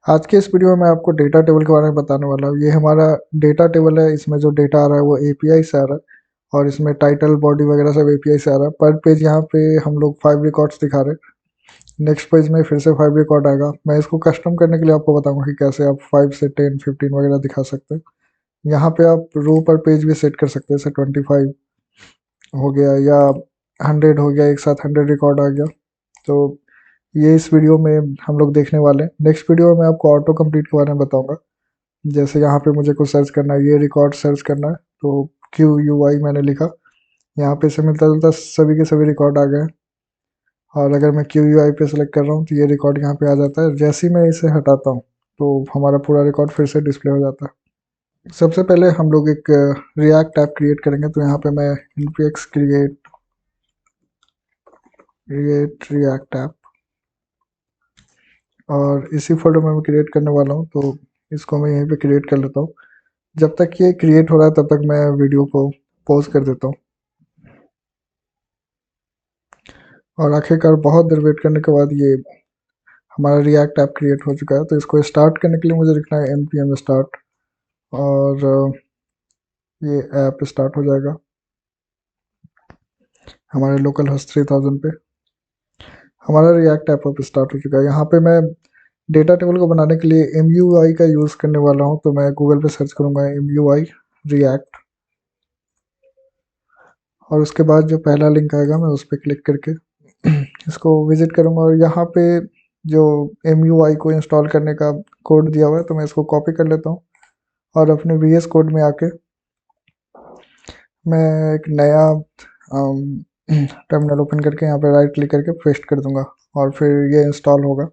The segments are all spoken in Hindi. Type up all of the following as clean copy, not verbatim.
आज के इस वीडियो में मैं आपको डेटा टेबल के बारे में बताने वाला हूँ। ये हमारा डेटा टेबल है। इसमें जो डेटा आ रहा है वो एपीआई से आ रहा है और इसमें टाइटल बॉडी वगैरह सब एपीआई से आ रहा है। पर पेज यहाँ पे हम लोग 5 रिकॉर्ड्स दिखा रहे हैं। नेक्स्ट पेज में फिर से 5 रिकॉर्ड आएगा। मैं इसको कस्टम करने के लिए आपको बताऊंगा कि कैसे आप 5 से 10 15 वगैरह दिखा सकते हैं। यहाँ पे आप रो पर पेज भी सेट कर सकते हैं। जैसे 25 हो गया या 100 हो गया, एक साथ 100 रिकॉर्ड आ गया। तो ये इस वीडियो में हम लोग देखने वाले हैं। नेक्स्ट वीडियो में मैं आपको ऑटो कंप्लीट के बारे में बताऊंगा। जैसे यहाँ पे मुझे कुछ सर्च करना है, ये रिकॉर्ड सर्च करना है, तो क्यू यू आई मैंने लिखा। यहाँ पे से मिलता जुलता सभी के सभी रिकॉर्ड आ गए हैं। और अगर मैं क्यू यू आई पे सेलेक्ट कर रहा हूँ तो ये रिकॉर्ड यहाँ पे आ जाता है। जैसे ही मैं इसे हटाता हूँ तो हमारा पूरा रिकॉर्ड फिर से डिस्प्ले हो जाता है। सबसे पहले हम लोग एक रिएक्ट ऐप क्रिएट करेंगे। तो यहाँ पे मैं npx क्रिएट रिएक्ट ऐप और इसी फोल्डर में मैं क्रिएट करने वाला हूँ। तो इसको मैं यहीं पे क्रिएट कर लेता हूँ। जब तक ये क्रिएट हो रहा है तब तक मैं वीडियो को पॉज कर देता हूँ। और आखिरकार बहुत देर वेट करने के बाद ये हमारा रिएक्ट ऐप क्रिएट हो चुका है। तो इसको स्टार्ट करने के लिए मुझे लिखना है npm स्टार्ट और ये ऐप स्टार्ट हो जाएगा हमारे लोकल होस्ट 3000 पे। हमारा रिएक्ट ऐप अब स्टार्ट हो चुका है। यहाँ पे मैं डेटा टेबल को बनाने के लिए MUI का यूज़ करने वाला हूँ। तो मैं गूगल पे सर्च करूँगा MUI रिएक्ट और उसके बाद जो पहला लिंक आएगा मैं उस पर क्लिक करके इसको विजिट करूँगा। और यहाँ पे जो MUI को इंस्टॉल करने का कोड दिया हुआ है तो मैं इसको कॉपी कर लेता हूँ और अपने VS कोड में आके मैं एक नया टर्मिनल ओपन करके यहाँ पे राइट क्लिक करके पेस्ट कर दूंगा और फिर ये इंस्टॉल होगा।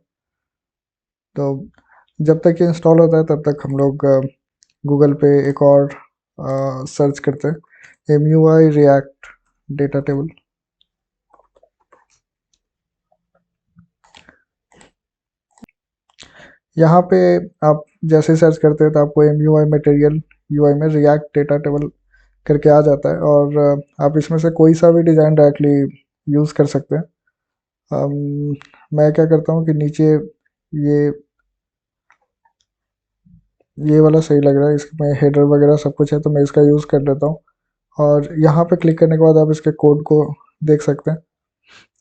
तो जब तक ये इंस्टॉल होता है तब तक हम लोग गूगल पे एक और सर्च करते हैं MUI रिएक्ट डेटा टेबल। यहाँ पे आप जैसे सर्च करते हैं तो आपको MUI मटेरियल UI में रिएक्ट डेटा टेबल करके आ जाता है और आप इसमें से कोई सा भी डिज़ाइन डायरेक्टली यूज़ कर सकते हैं। मैं क्या करता हूँ कि नीचे ये ये वाला सही लग रहा है, इसमें हेडर वगैरह सब कुछ है तो मैं इसका यूज़ कर लेता हूँ। और यहाँ पे क्लिक करने के बाद आप इसके कोड को देख सकते हैं।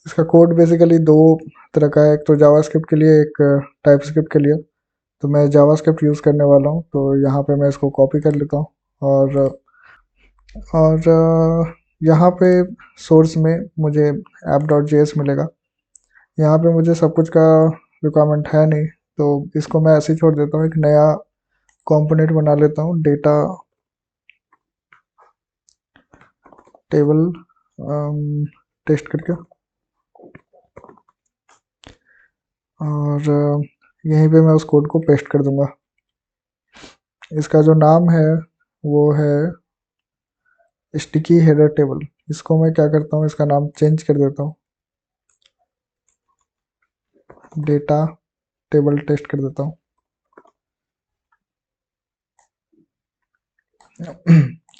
इसका कोड बेसिकली दो तरह का है, एक तो जावास्क्रिप्ट के लिए, एक टाइपस्क्रिप्ट के लिए। तो मैं जावास्क्रिप्ट यूज़ करने वाला हूँ तो यहाँ पे मैं इसको कॉपी कर लेता हूँ और यहाँ पे सोर्स में मुझे app.js मिलेगा। यहाँ पे मुझे सब कुछ का रिक्वायरमेंट है नहीं तो इसको मैं ऐसे ही छोड़ देता हूँ। एक नया कंपोनेंट बना लेता हूँ डेटा टेबल टेस्ट करके और यहीं पे मैं उस कोड को पेस्ट कर दूंगा। इसका जो नाम है वो है स्टिकी हेडर टेबल। इसको मैं क्या करता हूँ, इसका नाम चेंज कर देता हूँ, डेटा टेबल टेस्ट कर देता हूँ।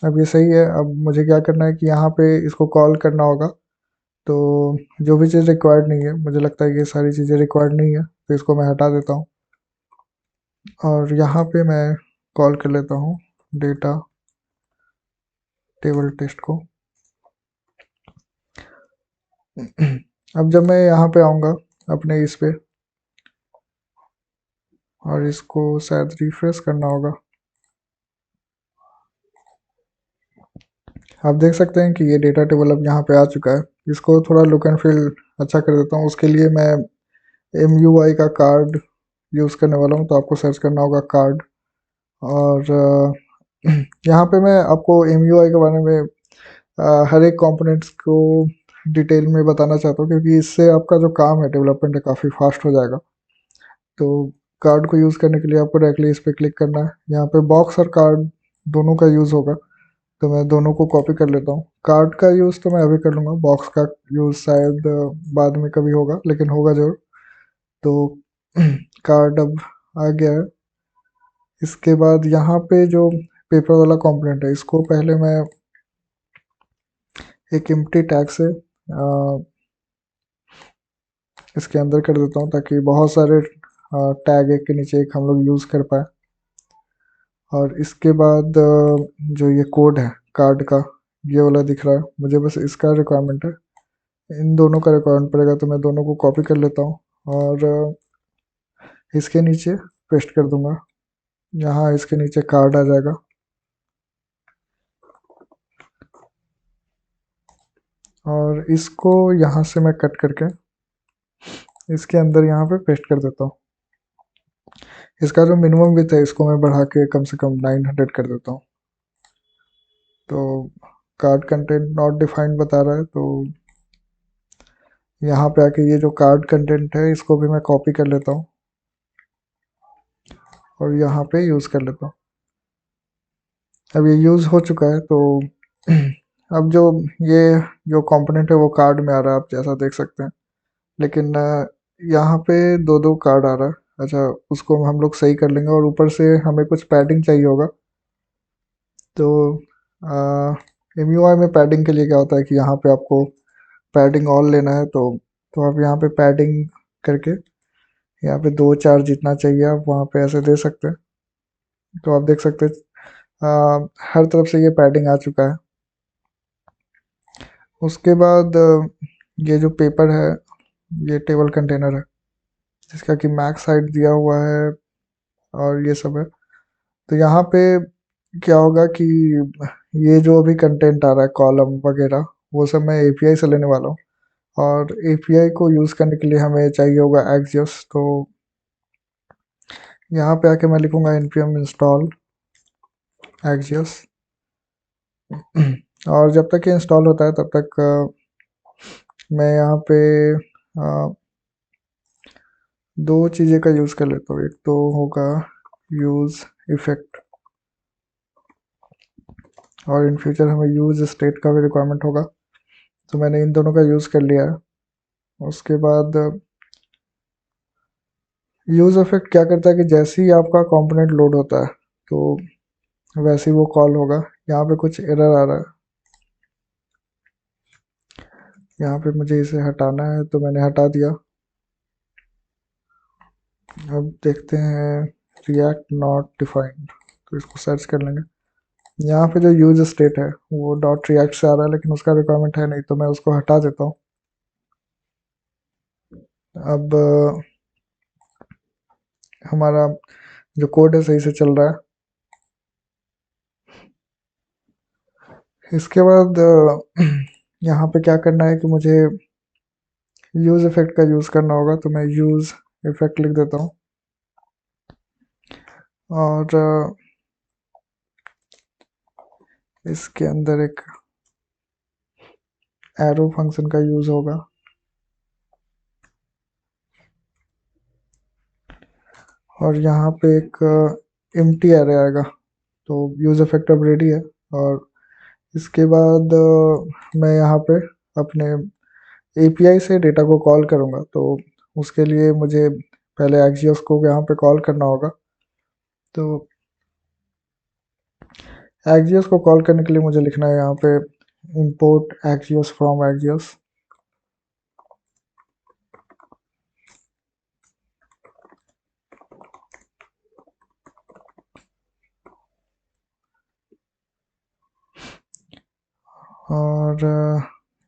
अब ये सही है। अब मुझे क्या करना है कि यहाँ पे इसको कॉल करना होगा। तो जो भी चीज़ रिक्वायर्ड नहीं है, मुझे लगता है कि ये सारी चीज़ें रिक्वायर्ड नहीं है तो इसको मैं हटा देता हूँ और यहाँ पे मैं कॉल कर लेता हूँ डेटा टेबल टेस्ट को। अब जब मैं यहाँ पे आऊँगा अपने इस पे और इसको शायद रिफ्रेश करना होगा, आप देख सकते हैं कि ये डेटा टेबल अब यहाँ पे आ चुका है। इसको थोड़ा लुक एंड फील अच्छा कर देता हूँ। उसके लिए मैं MUI का कार्ड यूज़ करने वाला हूँ। तो आपको सर्च करना होगा कार्ड और यहाँ पे मैं आपको MUI के बारे में हर एक कंपोनेंट्स को डिटेल में बताना चाहता हूँ क्योंकि इससे आपका जो काम है डेवलपमेंट है काफ़ी फास्ट हो जाएगा। तो कार्ड को यूज़ करने के लिए आपको डायरेक्टली इस पर क्लिक करना है। यहाँ पे बॉक्स और कार्ड दोनों का यूज़ होगा तो मैं दोनों को कॉपी कर लेता हूँ। कार्ड का यूज़ तो मैं अभी कर लूँगा, बॉक्स का यूज़ शायद बाद में कभी होगा, लेकिन होगा ज़रूर। तो कार्ड अब आ गया है। इसके बाद यहाँ पे जो पेपर वाला कंपोनेंट है इसको पहले मैं एक एम्प्टी टैग से इसके अंदर कर देता हूँ ताकि बहुत सारे टैग एक के नीचे एक हम लोग यूज़ कर पाए। और इसके बाद जो ये कोड है कार्ड का, ये वाला दिख रहा है, मुझे बस इसका रिक्वायरमेंट है। इन दोनों का रिक्वायरमेंट पड़ेगा, तो मैं दोनों को कॉपी कर लेता हूँ और इसके नीचे पेस्ट कर दूंगा। यहाँ इसके नीचे कार्ड आ जाएगा और इसको यहाँ से मैं कट करके इसके अंदर यहाँ पे पेस्ट कर देता हूँ। इसका जो मिनिमम विड्थ है इसको मैं बढ़ा के कम से कम 900 कर देता हूँ। तो कार्ड कंटेंट नॉट डिफाइंड बता रहा है, तो यहाँ पे आके ये जो कार्ड कंटेंट है इसको भी मैं कॉपी कर लेता हूँ और यहाँ पे यूज़ कर लेता हूँ। अब ये यूज़ हो चुका है, तो अब ये जो कंपोनेंट है वो कार्ड में आ रहा है, आप जैसा देख सकते हैं। लेकिन यहाँ पे दो दो कार्ड आ रहा है। अच्छा, उसको हम लोग सही कर लेंगे और ऊपर से हमें कुछ पैडिंग चाहिए होगा। तो MUI में पैडिंग के लिए क्या होता है कि यहाँ पे आपको पैडिंग ऑल लेना है, तो आप यहाँ पे पैडिंग करके यहाँ पे 2 4 जितना चाहिए आप वहाँ पे ऐसे दे सकते हैं। तो आप देख सकते हैं हर तरफ से ये पैडिंग आ चुका है। उसके बाद ये जो पेपर है ये टेबल कंटेनर है जिसका कि मैक्स हाइट दिया हुआ है और ये सब है। तो यहाँ पे क्या होगा कि ये जो अभी कंटेंट आ रहा है कॉलम वगैरह वो सब मैं API से लेने वाला हूँ और API को यूज़ करने के लिए हमें चाहिए होगा Axios। तो यहाँ पे आके मैं लिखूँगा npm install Axios और जब तक ये इंस्टॉल होता है तब तक मैं यहाँ पे दो चीज़ें का यूज़ कर लेता हूँ। एक तो होगा यूज़ इफेक्ट और इन फ्यूचर हमें यूज़ स्टेट का भी रिक्वायरमेंट होगा, तो मैंने इन दोनों का यूज़ कर लिया है। उसके बाद यूज़ इफेक्ट क्या करता है कि जैसे ही आपका कंपोनेंट लोड होता है तो वैसे ही वो कॉल होगा। यहाँ पे कुछ एरर आ रहा है, यहाँ पे मुझे इसे हटाना है तो मैंने हटा दिया। अब देखते हैं रिएक्ट नॉट डिफाइंड, तो इसको सर्च कर लेंगे। यहाँ पे जो यूज स्टेट है वो डॉट रिएक्ट से आ रहा है लेकिन उसका रिक्वायरमेंट है नहीं, तो मैं उसको हटा देता हूँ। अब हमारा जो कोड है सही से चल रहा है। इसके बाद यहाँ पे क्या करना है कि मुझे यूज इफेक्ट का यूज़ करना होगा, तो मैं यूज इफेक्ट लिख देता हूँ और इसके अंदर एक एरो फंक्शन का यूज़ होगा और यहाँ पे एक एम्प्टी एरे आएगा। तो यूज इफेक्ट अब रेडी है और इसके बाद मैं यहाँ पे अपने API से डेटा को कॉल करूँगा। तो उसके लिए मुझे पहले Axios को यहाँ पे कॉल करना होगा। तो Axios को कॉल करने के लिए मुझे लिखना है यहाँ पे import Axios from Axios। और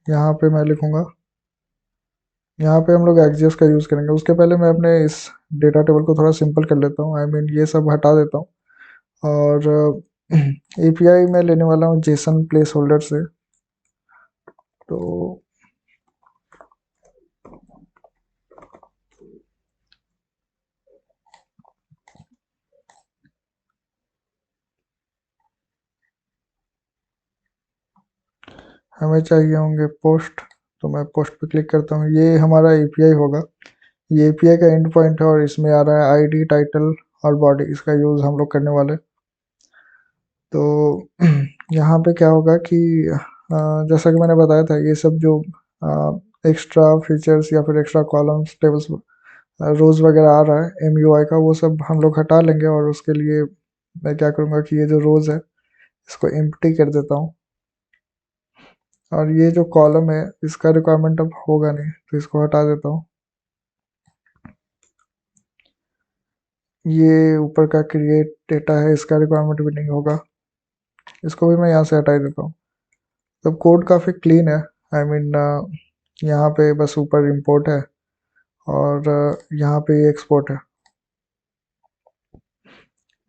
यहाँ पे मैं लिखूँगा, यहाँ पे हम लोग Axios का यूज़ करेंगे। उसके पहले मैं अपने इस डेटा टेबल को थोड़ा सिंपल कर लेता हूँ, ये सब हटा देता हूँ और API में लेने वाला हूँ जेसन प्लेस होल्डर से। तो हमें चाहिए होंगे पोस्ट, तो मैं पोस्ट पे क्लिक करता हूँ। ये हमारा API होगा, ये API का एंड पॉइंट है और इसमें आ रहा है ID टाइटल और बॉडी, इसका यूज़ हम लोग करने वाले। तो यहाँ पे क्या होगा कि जैसा कि मैंने बताया था ये सब जो एक्स्ट्रा फीचर्स या फिर एक्स्ट्रा कॉलम्स टेबल्स रोज़ वगैरह आ रहा है MUI का, वो सब हम लोग हटा लेंगे और उसके लिए मैं क्या करूँगा कि ये जो रोज़ है इसको एम्प्टी कर देता हूँ और ये जो कॉलम है इसका रिक्वायरमेंट अब होगा नहीं, तो इसको हटा देता हूँ। ये ऊपर का क्रिएट डेटा है, इसका रिक्वायरमेंट भी नहीं होगा, इसको भी मैं यहाँ से हटा ही देता हूँ। तब कोड काफ़ी क्लीन है। आई मीन यहाँ पे बस ऊपर इंपोर्ट है और यहाँ पे ये एक्सपोर्ट है।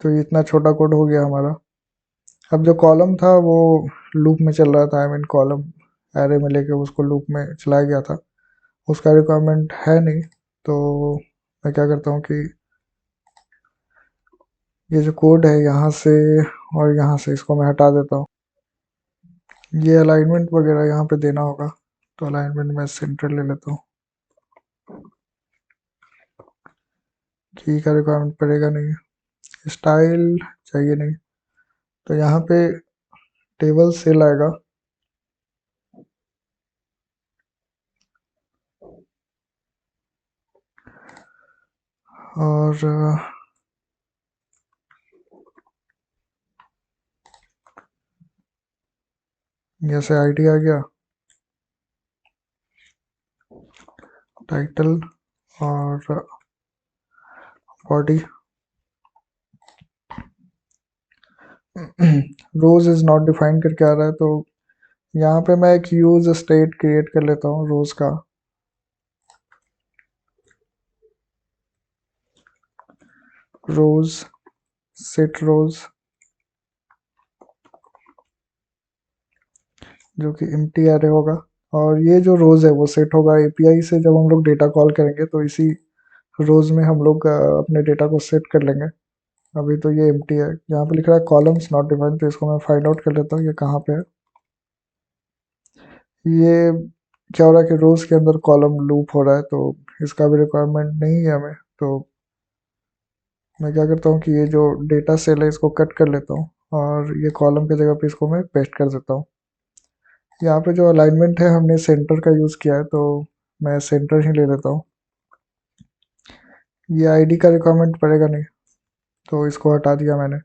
तो ये इतना छोटा कोड हो गया हमारा। अब जो कॉलम था वो लूप में चल रहा था, आई मीन कॉलम एरे में लेके उसको लूप में चलाया गया था, उसका रिक्वायरमेंट है नहीं। तो मैं क्या करता हूँ कि ये जो कोड है यहाँ से और यहाँ से इसको मैं हटा देता हूँ। ये अलाइनमेंट वगैरह यहाँ पे देना होगा, तो अलाइनमेंट मैं सेंटर ले लेता हूँ। की का रिक्वायरमेंट पड़ेगा नहीं, स्टाइल चाहिए नहीं। तो यहाँ पे टेबल सेल आएगा और जैसे आईडी आ गया, टाइटल और body. Rows is not defined करके आ रहा है, तो यहाँ पे मैं एक यूज स्टेट क्रिएट कर लेता हूँ रोज का। रोज सेट रोज, जो कि एम्प्टी एरे होगा, और ये जो रोज है वो सेट होगा एपीआई से। जब हम लोग डेटा कॉल करेंगे तो इसी रोज में हम लोग अपने डेटा को सेट कर लेंगे। अभी तो ये एम्प्टी है, यहाँ पे लिख रहा है कॉलम्स नॉट डिफाइंड, तो इसको मैं फाइंड आउट कर लेता हूँ ये कहाँ पे है। ये क्या हो रहा है कि रोज के अंदर कॉलम लूप हो रहा है, तो इसका भी रिक्वायरमेंट नहीं है हमें। तो मैं क्या करता हूँ कि ये जो डेटा सेल है इसको कट कर लेता हूँ और ये कॉलम की जगह पे इसको मैं पेस्ट कर देता हूँ। यहाँ पे जो अलाइनमेंट है हमने सेंटर का यूज़ किया है, तो मैं सेंटर ही ले लेता हूँ। ये आईडी का रिक्वायरमेंट पड़ेगा नहीं, तो इसको हटा दिया मैंने।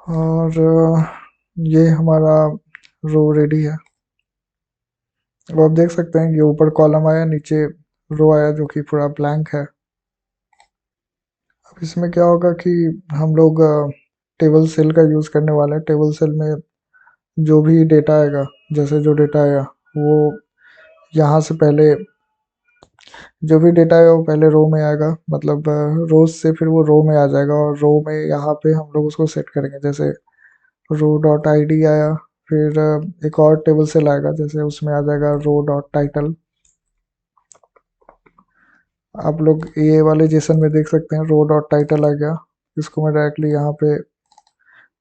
और ये हमारा रो रेडी है। अब आप देख सकते हैं कि ऊपर कॉलम आया, नीचे रो आया जो कि पूरा ब्लैंक है। अब इसमें क्या होगा कि हम लोग टेबल सेल का यूज़ करने वाले हैं। टेबल सेल में जो भी डेटा आएगा, जैसे जो डेटा आया वो यहाँ से पहले, जो भी डेटा है वो पहले रो में आएगा, मतलब रोज से फिर वो रो में आ जाएगा, और रो में यहाँ पे हम लोग उसको सेट करेंगे। जैसे रो डॉट आई डी आया, फिर एक और टेबल से लाएगा, जैसे उसमें आ जाएगा रो डॉट टाइटल। आप लोग ये वाले जेसन में देख सकते हैं रो डॉट टाइटल आ गया। इसको मैं डायरेक्टली यहाँ पे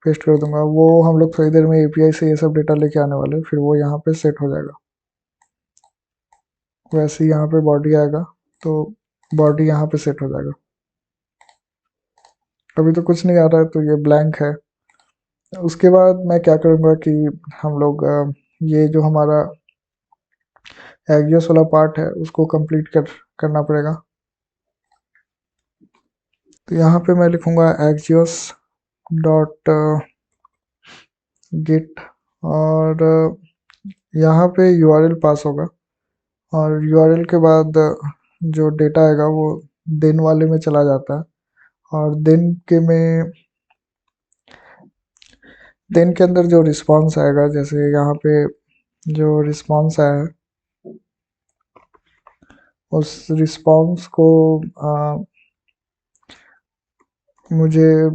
पेस्ट कर दूंगा। वो हम लोग थोड़ी देर में एपीआई से ये सब डेटा लेके आने वाले, फिर वो यहाँ पे सेट हो जाएगा। वैसे ही यहाँ पे बॉडी आएगा, तो बॉडी यहाँ पे सेट हो जाएगा। अभी तो कुछ नहीं आ रहा है, तो ये ब्लैंक है। उसके बाद मैं क्या करूँगा कि हम लोग ये जो हमारा एग्जियोस वाला पार्ट है उसको कंप्लीट करना पड़ेगा। तो यहाँ पे मैं लिखूँगा एग्जियोस डॉट गिट, और यहाँ पे यूआरएल पास होगा, और यूआरएल के बाद जो डेटा आएगा वो दिन वाले में चला जाता है, और दिन के अंदर जो रिस्पांस आएगा, जैसे यहाँ पे जो रिस्पांस आया है उस रिस्पांस को मुझे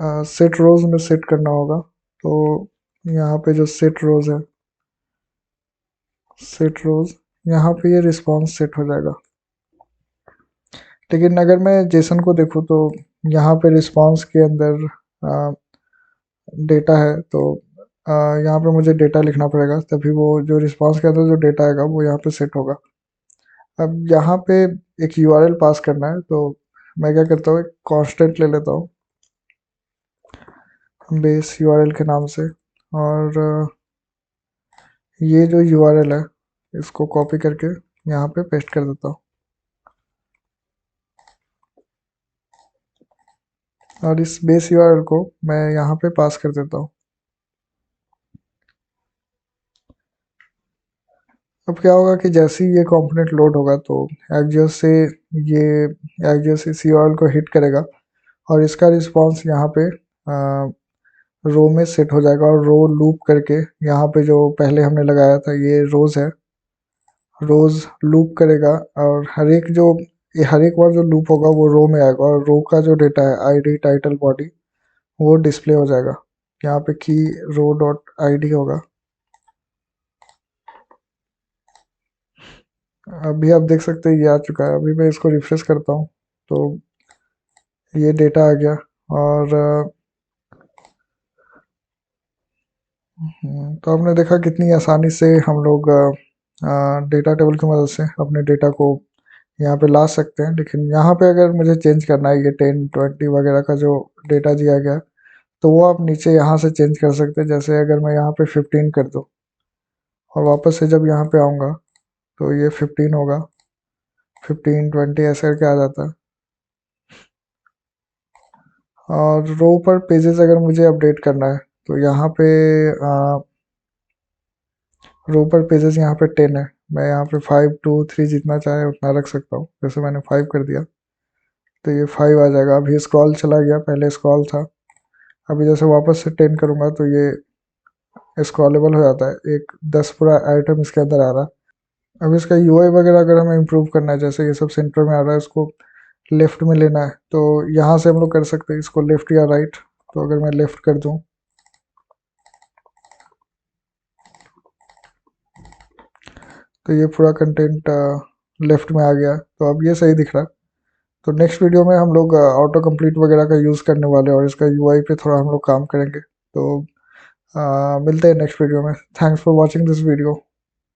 सेट रोज में सेट करना होगा। तो यहाँ पे जो सेट रोज है, सेट रोज, यहाँ पे ये रिस्पांस सेट हो जाएगा। लेकिन अगर मैं जेसन को देखूँ तो यहाँ पे रिस्पांस के अंदर डेटा है, तो यहाँ पे मुझे डेटा लिखना पड़ेगा, तभी वो जो रिस्पांस के अंदर जो डेटा आएगा वो यहाँ पे सेट होगा। अब यहाँ पे एक यूआरएल पास करना है, तो मैं क्या करता हूँ, एक कांस्टेंट ले लेता हूँ बेस यूआरएल के नाम से, और ये जो यूआरएल है इसको कॉपी करके यहाँ पे पेस्ट कर देता हूँ, और इस बेस यूआरएल को मैं यहाँ पे पास कर देता हूँ। अब अब क्या होगा कि जैसे ही ये कंपोनेंट लोड होगा तो ये एक्जियोस से सी ऑयल को हिट करेगा और इसका रिस्पांस यहाँ पे रो में सेट हो जाएगा और रो लूप करके यहाँ पे जो पहले हमने लगाया था ये रोज है, रोज लूप करेगा और हर एक बार जो लूप होगा वो रो में आएगा और रो का जो डेटा है आईडी टाइटल बॉडी वो डिस्प्ले हो जाएगा। यहाँ पे की रो डॉट आईडी होगा। अभी आप देख सकते हैं ये आ चुका है। अभी मैं इसको रिफ्रेश करता हूँ तो ये डेटा आ गया और तो आपने देखा कितनी आसानी से हम लोग डेटा टेबल की मदद से अपने डेटा को यहाँ पे ला सकते हैं। लेकिन यहाँ पे अगर मुझे चेंज करना है ये 10, 20 वगैरह का जो डेटा दिया गया तो वो आप नीचे यहाँ से चेंज कर सकते हैं। जैसे अगर मैं यहाँ पे 15 कर दूँ और वापस से जब यहाँ पे आऊँगा तो ये 15 होगा, 15, 20 ऐसे करके आ जाता है। और रो पर पेजेस अगर मुझे अपडेट करना है तो यहाँ पे रो पर पेजेस यहाँ पे 10 है। मैं यहाँ पे 5, 2, 3 जितना चाहे उतना रख सकता हूँ। जैसे मैंने 5 कर दिया तो ये 5 आ जाएगा। अभी स्क्रॉल चला गया, पहले स्क्रॉल था। अभी जैसे वापस से 10 करूँगा तो ये स्क्रॉलेबल हो जाता है। एक 10 पूरा आइटम इसके अंदर आ रहा है। अब इसका यूआई वगैरह अगर हमें इम्प्रूव करना है, जैसे ये सब सेंटर में आ रहा है, इसको लेफ्ट में लेना है तो यहाँ से हम लोग कर सकते हैं इसको लेफ्ट या राइट। तो अगर मैं लेफ्ट कर दूँ तो ये पूरा कंटेंट लेफ्ट में आ गया। तो अब ये सही दिख रहा है। तो नेक्स्ट वीडियो में हम लोग ऑटो कंप्लीट वगैरह का यूज़ करने वाले हैं और इसका यूआई पे थोड़ा हम लोग काम करेंगे। तो मिलते हैं नेक्स्ट वीडियो में। Thanks for watching this video.